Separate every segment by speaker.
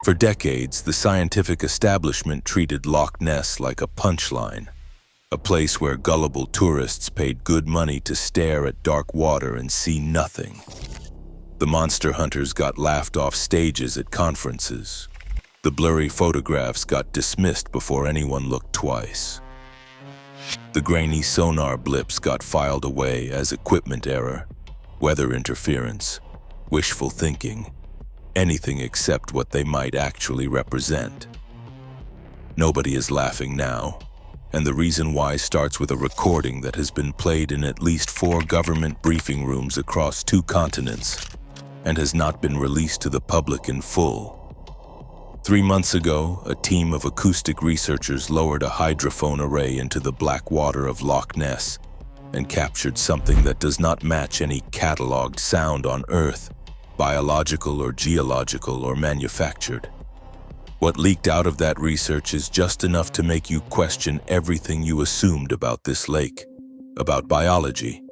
Speaker 1: For decades, the scientific establishment treated Loch Ness like a punchline, a place where gullible tourists paid good money to stare at dark water and see nothing. The monster hunters got laughed off stages at conferences. The blurry photographs got dismissed before anyone looked twice. The grainy sonar blips got filed away as equipment error, weather interference, wishful thinking, anything except what they might actually represent. Nobody is laughing now, and the reason why starts with a recording that has been played in at least 4 government briefing rooms across 2 continents and has not been released to the public in full. 3 months ago, a team of acoustic researchers lowered a hydrophone array into the black water of Loch Ness and captured something that does not match any cataloged sound on Earth, biological or geological or manufactured. What leaked out of that research is just enough to make you question everything you assumed about this lake, about biology,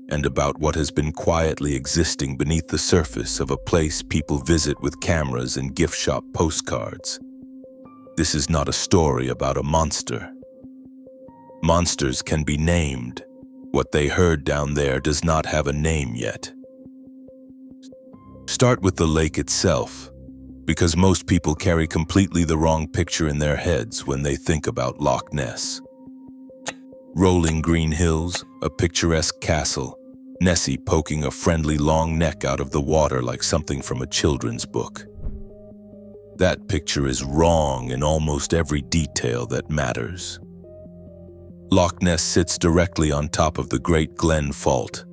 Speaker 1: and about what has been quietly existing beneath the surface of a place people visit with cameras and gift shop postcards. This is not a story about a monster. Monsters can be named. What they heard down there does not have a name yet. Start with the lake itself, because most people carry completely the wrong picture in their heads when they think about Loch Ness. Rolling green hills, a picturesque castle, Nessie poking a friendly long neck out of the water like something from a children's book. That picture is wrong in almost every detail that matters. Loch Ness sits directly on top of the Great Glen Fault,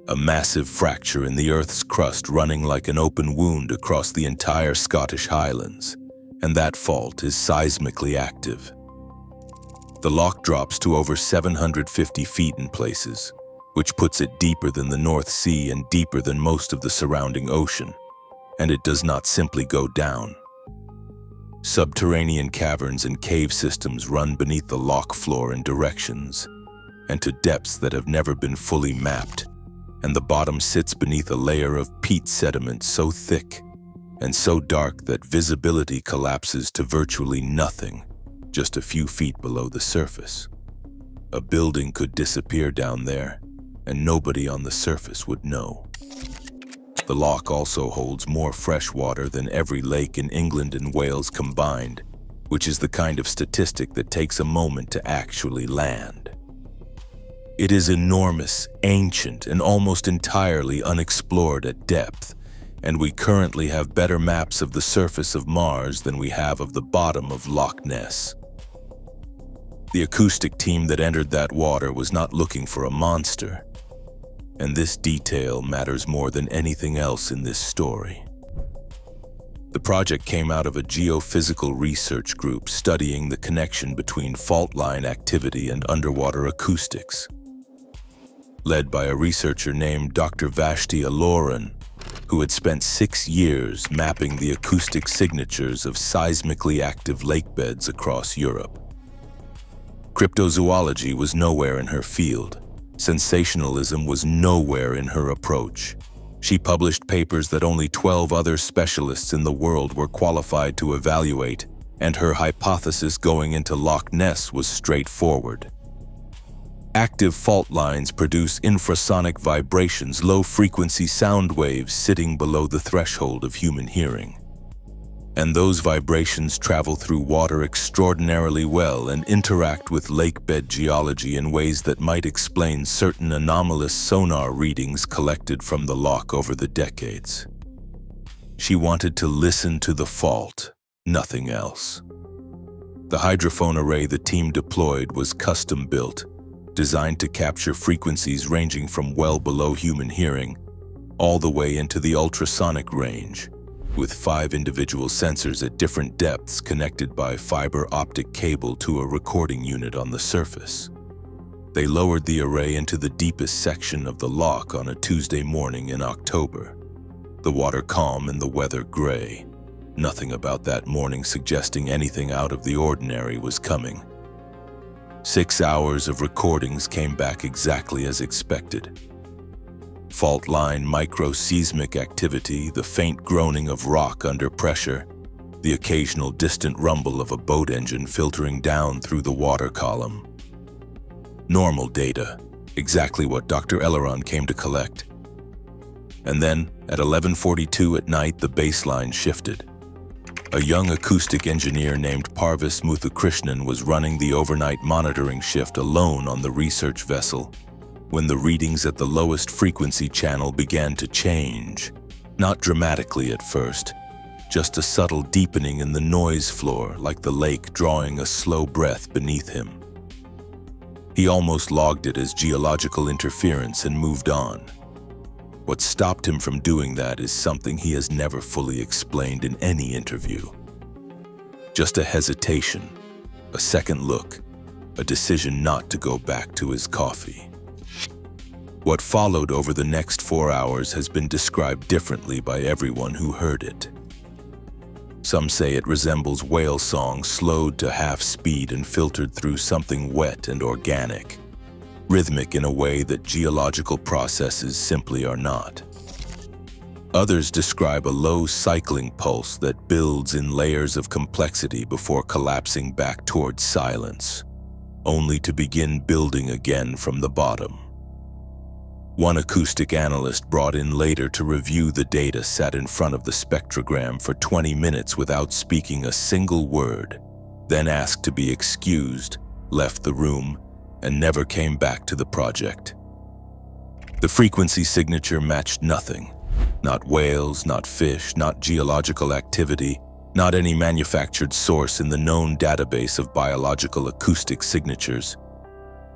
Speaker 1: a massive fracture in the Earth's crust running like an open wound across the entire Scottish Highlands, and that fault is seismically active. The loch drops to over 750 feet in places, which puts it deeper than the North Sea and deeper than most of the surrounding ocean, and it does not simply go down. Subterranean caverns and cave systems run beneath the loch floor in directions, and to depths that have never been fully mapped, and the bottom sits beneath a layer of peat sediment so thick and so dark that visibility collapses to virtually nothing, just a few feet below the surface. A building could disappear down there, and nobody on the surface would know. The loch also holds more fresh water than every lake in England and Wales combined, which is the kind of statistic that takes a moment to actually land. It is enormous, ancient, and almost entirely unexplored at depth, and we currently have better maps of the surface of Mars than we have of the bottom of Loch Ness. The acoustic team that entered that water was not looking for a monster, and this detail matters more than anything else in this story. The project came out of a geophysical research group studying the connection between fault line activity and underwater acoustics. Led by a researcher named Dr. Vashti Aloran, who had spent 6 years mapping the acoustic signatures of seismically active lakebeds across Europe. Cryptozoology was nowhere in her field. Sensationalism was nowhere in her approach. She published papers that only 12 other specialists in the world were qualified to evaluate, and her hypothesis going into Loch Ness was straightforward. Active fault lines produce infrasonic vibrations, low-frequency sound waves sitting below the threshold of human hearing. And those vibrations travel through water extraordinarily well and interact with lakebed geology in ways that might explain certain anomalous sonar readings collected from the loch over the decades. She wanted to listen to the fault, nothing else. The hydrophone array the team deployed was custom-built, designed to capture frequencies ranging from well below human hearing all the way into the ultrasonic range, with 5 individual sensors at different depths connected by fiber optic cable to a recording unit on the surface. They lowered the array into the deepest section of the loch on a Tuesday morning in October. The water calm and the weather gray. Nothing about that morning suggesting anything out of the ordinary was coming. 6 hours of recordings came back exactly as expected. Fault line micro-seismic activity, the faint groaning of rock under pressure, the occasional distant rumble of a boat engine filtering down through the water column. Normal data, exactly what Dr. Elleron came to collect. And then, at 11:42 at night, the baseline shifted. A young acoustic engineer named Parvis Muthukrishnan was running the overnight monitoring shift alone on the research vessel when the readings at the lowest frequency channel began to change. Not dramatically at first, just a subtle deepening in the noise floor, like the lake drawing a slow breath beneath him. He almost logged it as geological interference and moved on. What stopped him from doing that is something he has never fully explained in any interview. Just a hesitation, a second look, a decision not to go back to his coffee. What followed over the next 4 hours has been described differently by everyone who heard it. Some say it resembles whale song slowed to half speed and filtered through something wet and organic, rhythmic in a way that geological processes simply are not. Others describe a low cycling pulse that builds in layers of complexity before collapsing back towards silence, only to begin building again from the bottom. One acoustic analyst brought in later to review the data sat in front of the spectrogram for 20 minutes without speaking a single word, then asked to be excused, left the room, and never came back to the project. The frequency signature matched nothing. Not whales, not fish, not geological activity, not any manufactured source in the known database of biological acoustic signatures.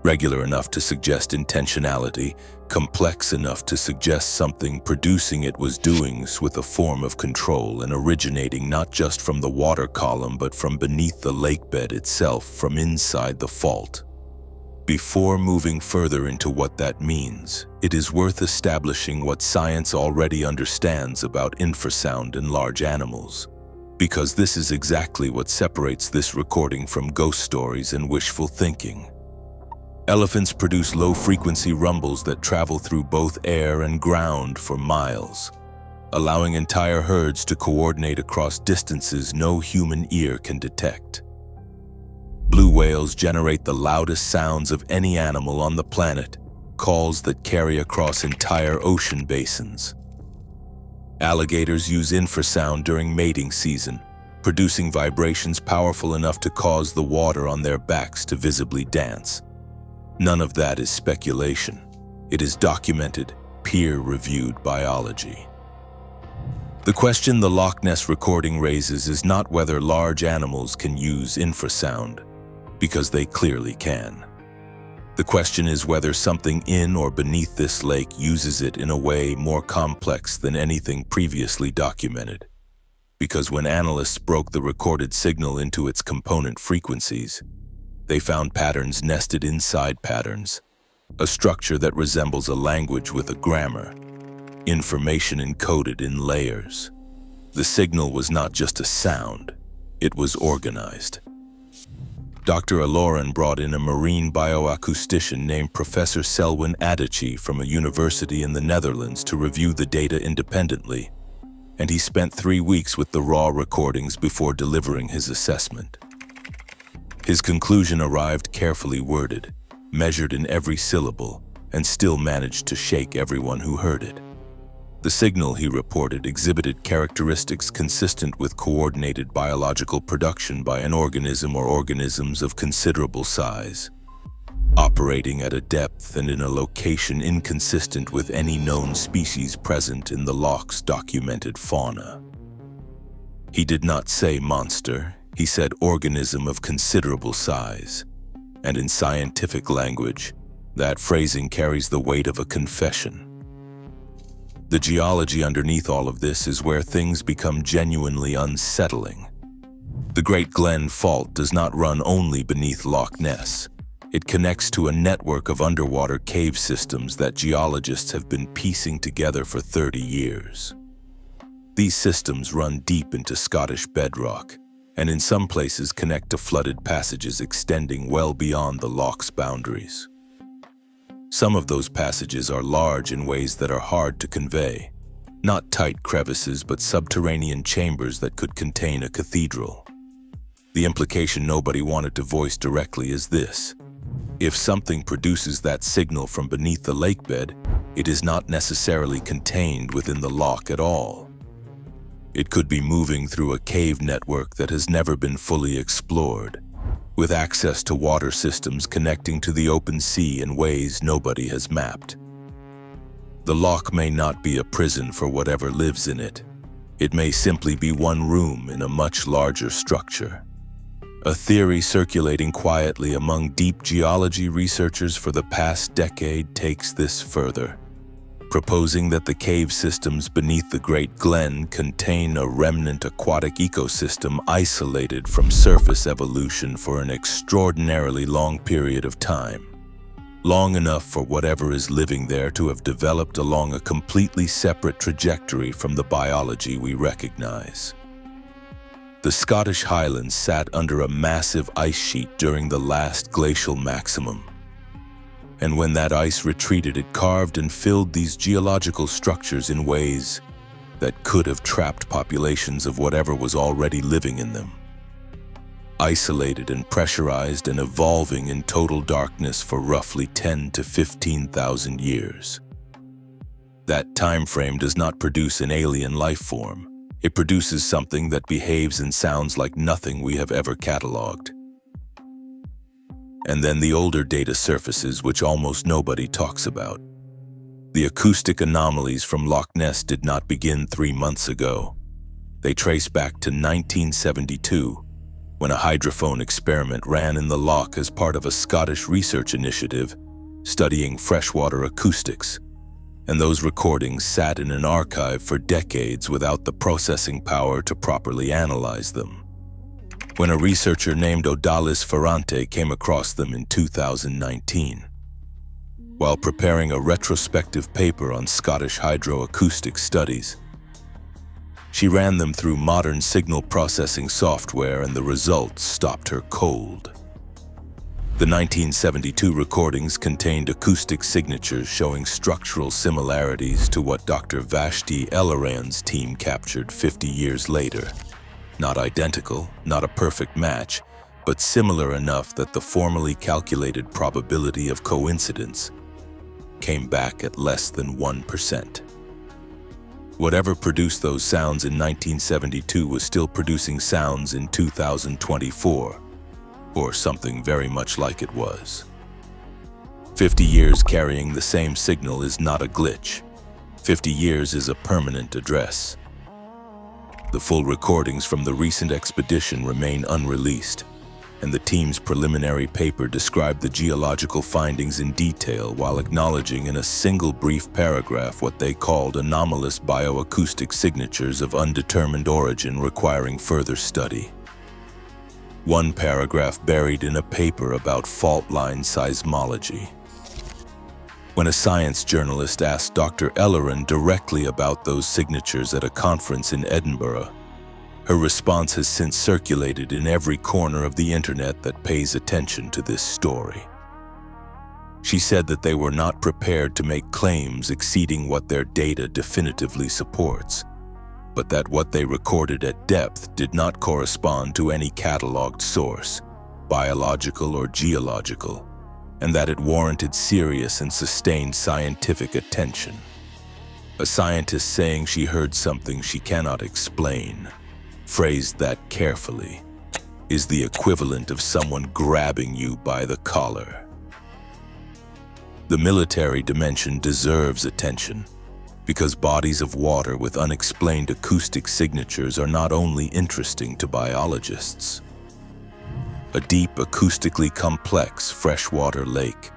Speaker 1: Regular enough to suggest intentionality, complex enough to suggest something producing it was doing with a form of control and originating not just from the water column but from beneath the lakebed itself, from inside the fault. Before moving further into what that means, it is worth establishing what science already understands about infrasound in large animals, because this is exactly what separates this recording from ghost stories and wishful thinking. Elephants produce low-frequency rumbles that travel through both air and ground for miles, allowing entire herds to coordinate across distances no human ear can detect. Blue whales generate the loudest sounds of any animal on the planet, calls that carry across entire ocean basins. Alligators use infrasound during mating season, producing vibrations powerful enough to cause the water on their backs to visibly dance. None of that is speculation. It is documented, peer-reviewed biology. The question the Loch Ness recording raises is not whether large animals can use infrasound, because they clearly can. The question is whether something in or beneath this lake uses it in a way more complex than anything previously documented. Because when analysts broke the recorded signal into its component frequencies, they found patterns nested inside patterns, a structure that resembles a language with a grammar, information encoded in layers. The signal was not just a sound, it was organized. Dr. Elleron brought in a marine bioacoustician named Professor Selwyn Adichie from a university in the Netherlands to review the data independently, and he spent 3 weeks with the raw recordings before delivering his assessment. His conclusion arrived carefully worded, measured in every syllable, and still managed to shake everyone who heard it. The signal, he reported, exhibited characteristics consistent with coordinated biological production by an organism or organisms of considerable size, operating at a depth and in a location inconsistent with any known species present in the loch's documented fauna. He did not say monster, he said organism of considerable size, and in scientific language, that phrasing carries the weight of a confession. The geology underneath all of this is where things become genuinely unsettling. The Great Glen Fault does not run only beneath Loch Ness. It connects to a network of underwater cave systems that geologists have been piecing together for 30 years. These systems run deep into Scottish bedrock, and in some places connect to flooded passages extending well beyond the loch's boundaries. Some of those passages are large in ways that are hard to convey, Not tight crevices, but subterranean chambers that could contain a cathedral. The implication nobody wanted to voice directly is this: if something produces that signal from beneath the lakebed, it is not necessarily contained within the loch at all. It could be moving through a cave network that has never been fully explored, with access to water systems connecting to the open sea in ways nobody has mapped. The loch may not be a prison for whatever lives in it. It may simply be one room in a much larger structure. A theory circulating quietly among deep geology researchers for the past decade takes this further, proposing that the cave systems beneath the Great Glen contain a remnant aquatic ecosystem isolated from surface evolution for an extraordinarily long period of time, long enough for whatever is living there to have developed along a completely separate trajectory from the biology we recognize. The Scottish Highlands sat under a massive ice sheet during the last glacial maximum. And when that ice retreated, it carved and filled these geological structures in ways that could have trapped populations of whatever was already living in them. Isolated and pressurized and evolving in total darkness for roughly 10 to 15,000 years. That time frame does not produce an alien life form. It produces something that behaves and sounds like nothing we have ever cataloged. And then the older data surfaces, which almost nobody talks about. The acoustic anomalies from Loch Ness did not begin 3 months ago. They trace back to 1972, when a hydrophone experiment ran in the loch as part of a Scottish research initiative studying freshwater acoustics. And those recordings sat in an archive for decades without the processing power to properly analyze them. When a researcher named Odalis Ferrante came across them in 2019, while preparing a retrospective paper on Scottish hydroacoustic studies, she ran them through modern signal processing software, and the results stopped her cold. The 1972 recordings contained acoustic signatures showing structural similarities to what Dr. Vashti Elaran's team captured 50 years later. Not identical, not a perfect match, but similar enough that the formally calculated probability of coincidence came back at less than 1%. Whatever produced those sounds in 1972 was still producing sounds in 2024. Or something very much like it was. 50 years carrying the same signal is not a glitch. 50 years is a permanent address. The full recordings from the recent expedition remain unreleased, and the team's preliminary paper described the geological findings in detail while acknowledging in a single brief paragraph what they called anomalous bioacoustic signatures of undetermined origin requiring further study. One paragraph buried in a paper about fault line seismology. When a science journalist asked Dr. Elaran directly about those signatures at a conference in Edinburgh, her response has since circulated in every corner of the internet that pays attention to this story. She said that they were not prepared to make claims exceeding what their data definitively supports, but that what they recorded at depth did not correspond to any cataloged source, biological or geological, and that it warranted serious and sustained scientific attention. A scientist saying she heard something she cannot explain, phrased that carefully, is the equivalent of someone grabbing you by the collar. The military dimension deserves attention, because bodies of water with unexplained acoustic signatures are not only interesting to biologists. A deep, acoustically complex freshwater lake,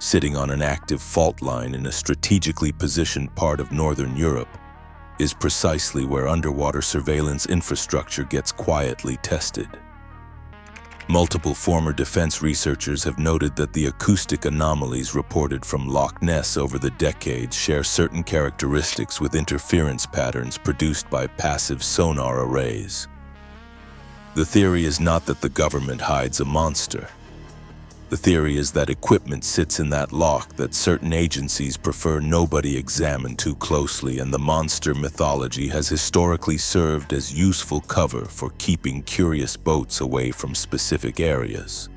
Speaker 1: sitting on an active fault line in a strategically positioned part of northern Europe, is precisely where underwater surveillance infrastructure gets quietly tested. Multiple former defense researchers have noted that the acoustic anomalies reported from Loch Ness over the decades share certain characteristics with interference patterns produced by passive sonar arrays. The theory is not that the government hides a monster. The theory is that equipment sits in that loch that certain agencies prefer nobody examine too closely, and the monster mythology has historically served as useful cover for keeping curious boats away from specific areas.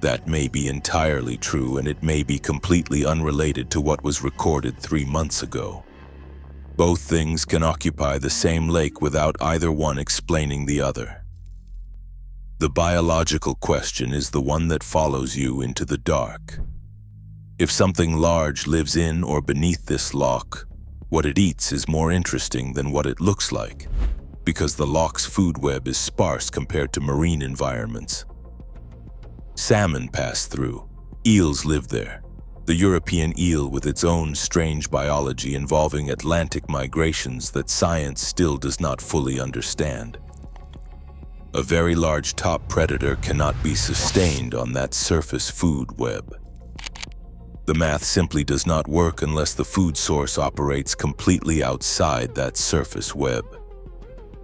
Speaker 1: That may be entirely true, and it may be completely unrelated to what was recorded 3 months ago. Both things can occupy the same lake without either one explaining the other. The biological question is the one that follows you into the dark. If something large lives in or beneath this loch, what it eats is more interesting than what it looks like, because the loch's food web is sparse compared to marine environments. Salmon pass through. Eels live there. The European eel, with its own strange biology involving Atlantic migrations that science still does not fully understand. A very large top predator cannot be sustained on that surface food web. The math simply does not work unless the food source operates completely outside that surface web.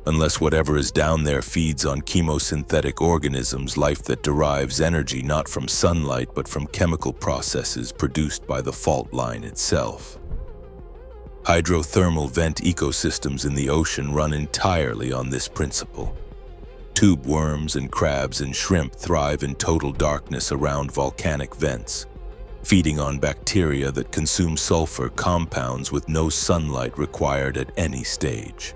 Speaker 1: Unless whatever is down there feeds on chemosynthetic organisms, life that derives energy not from sunlight but from chemical processes produced by the fault line itself. Hydrothermal vent ecosystems in the ocean run entirely on this principle. Tube worms and crabs and shrimp thrive in total darkness around volcanic vents, feeding on bacteria that consume sulfur compounds with no sunlight required at any stage.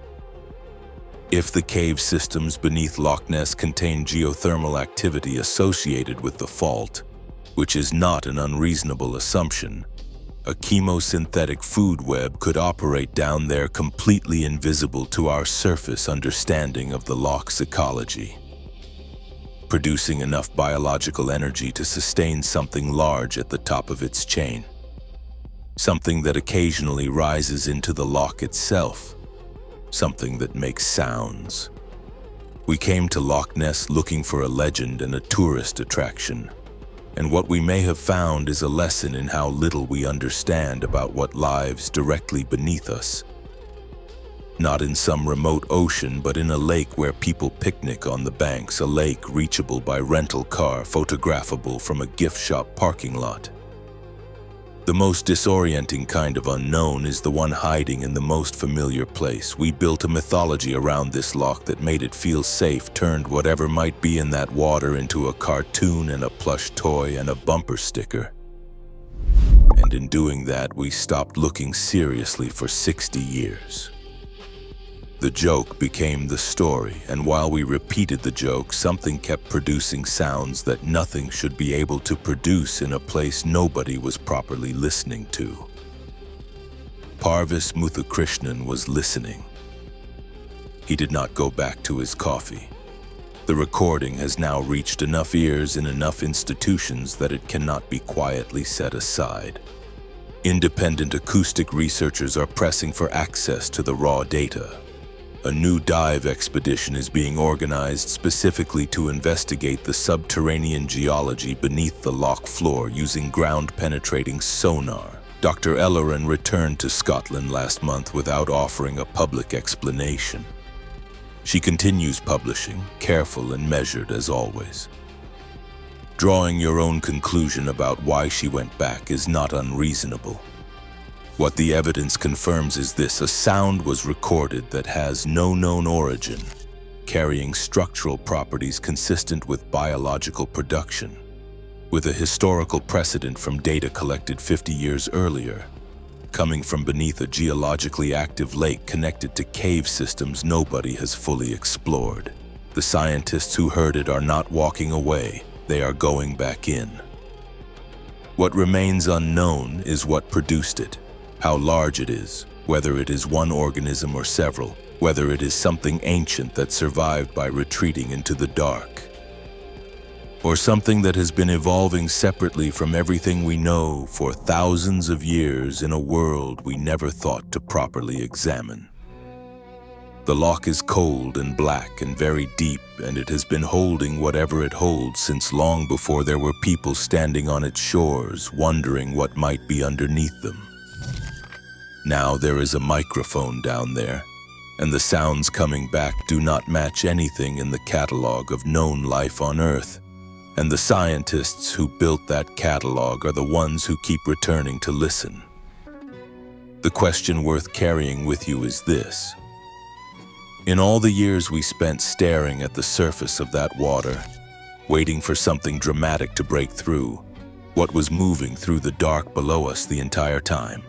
Speaker 1: If the cave systems beneath Loch Ness contain geothermal activity associated with the fault, which is not an unreasonable assumption, a chemosynthetic food web could operate down there completely invisible to our surface understanding of the loch's ecology, producing enough biological energy to sustain something large at the top of its chain, something that occasionally rises into the loch itself, something that makes sounds. We came to Loch Ness looking for a legend and a tourist attraction, and what we may have found is a lesson in how little we understand about what lives directly beneath us. Not in some remote ocean, but in a lake where people picnic on the banks, a lake reachable by rental car, photographable from a gift shop parking lot. The most disorienting kind of unknown is the one hiding in the most familiar place. We built a mythology around this loch that made it feel safe, turned whatever might be in that water into a cartoon and a plush toy and a bumper sticker. And in doing that, we stopped looking seriously for 60 years. The joke became the story, and while we repeated the joke, something kept producing sounds that nothing should be able to produce in a place nobody was properly listening to. Parvis Muthukrishnan was listening. He did not go back to his coffee. The recording has now reached enough ears in enough institutions that it cannot be quietly set aside. Independent acoustic researchers are pressing for access to the raw data. A new dive expedition is being organized specifically to investigate the subterranean geology beneath the loch floor using ground-penetrating sonar. Dr. Ellerin returned to Scotland last month without offering a public explanation. She continues publishing, careful and measured as always. Drawing your own conclusion about why she went back is not unreasonable. What the evidence confirms is this: a sound was recorded that has no known origin, carrying structural properties consistent with biological production, with a historical precedent from data collected 50 years earlier, coming from beneath a geologically active lake connected to cave systems nobody has fully explored. The scientists who heard it are not walking away, they are going back in. What remains unknown is what produced it. How large it is, whether it is one organism or several, whether it is something ancient that survived by retreating into the dark, or something that has been evolving separately from everything we know for thousands of years in a world we never thought to properly examine. The loch is cold and black and very deep, and it has been holding whatever it holds since long before there were people standing on its shores, wondering what might be underneath them. Now there is a microphone down there, and the sounds coming back do not match anything in the catalog of known life on Earth. And the scientists who built that catalog are the ones who keep returning to listen. The question worth carrying with you is this. In all the years we spent staring at the surface of that water, waiting for something dramatic to break through, what was moving through the dark below us the entire time?